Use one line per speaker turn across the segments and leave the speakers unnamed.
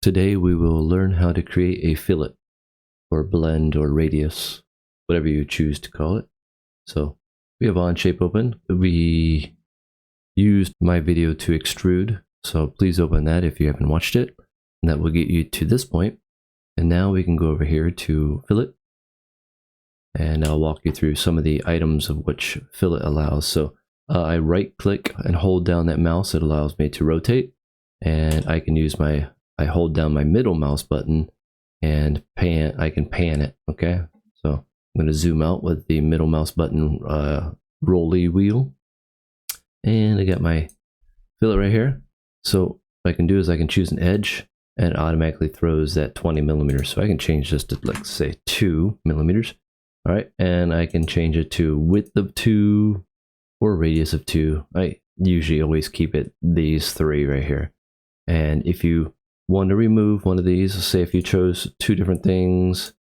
Today we will learn how to create a fillet or blend or radius, whatever you choose to call it. So we have OnShape open. We used my video to extrude, so please open that if you haven't watched it, and that will get you to this point. And now we can go over here to fillet, and I'll walk you through some of the items of which fillet allows. So I right click and hold down that mouse. It allows me to rotate, and I can use I hold down my middle mouse button and I can pan it. Okay, so I'm going to zoom out with the middle mouse button rolly wheel, and I got my fillet right here. So what I can do is I can choose an edge, and it automatically throws that 20 millimeters. So I can change this to, like, say 2 millimeters. All right, and I can change it to width of 2 or radius of 2. I usually always keep it these 3 right here. And if you want to remove one of these, say if you chose 2 different things,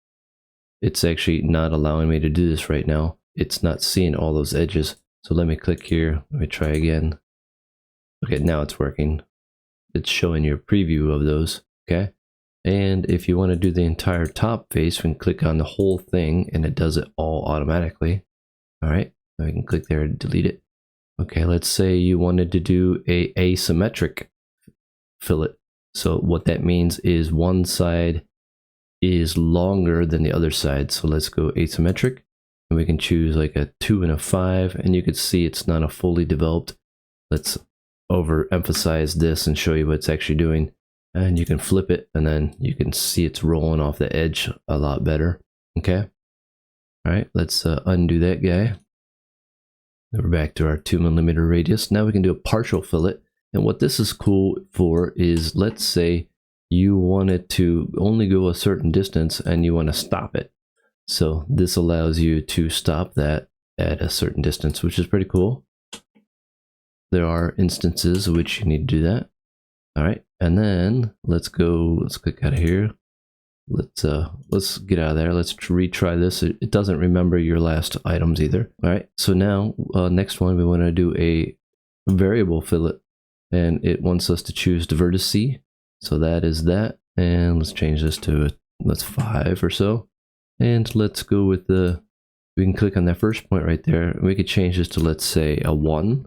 it's actually not allowing me to do this right now. It's not seeing all those edges. So let me click here. Let me try again. Okay, now it's working. It's showing you a preview of those. Okay. And if you want to do the entire top face, we can click on the whole thing and it does it all automatically. All right. Now we can click there and delete it. Okay. Let's say you wanted to do a asymmetric fillet. So what that means is one side is longer than the other side. So let's go asymmetric, and we can choose like a 2 and a 5, and you can see it's not a fully developed. Let's overemphasize this and show you what it's actually doing. And you can flip it, and then you can see it's rolling off the edge a lot better. Okay. All right, let's undo that guy. We're back to our 2 millimeter radius. Now we can do a partial fillet. And what this is cool for is, let's say you wanted to only go a certain distance and you want to stop it. So this allows you to stop that at a certain distance, which is pretty cool. There are instances in which you need to do that. All right, and then let's click out of here. Let's get out of there. Let's retry this. It doesn't remember your last items either. All right, so now next one, we want to do a variable fillet, and it wants us to choose the vertex. So that is that, and let's change this to let's 5 or so, and let's go with we can click on that first point right there, and we could change this to, let's say, a 1,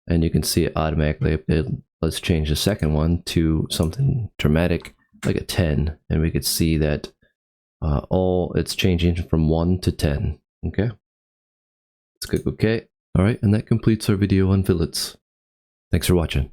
and you can see it automatically updated. Let's change the second one to something dramatic like a 10, and we could see that it's changing from 1 to 10. Okay, let's click OK. All right, and that completes our video on fillets. Thanks for watching.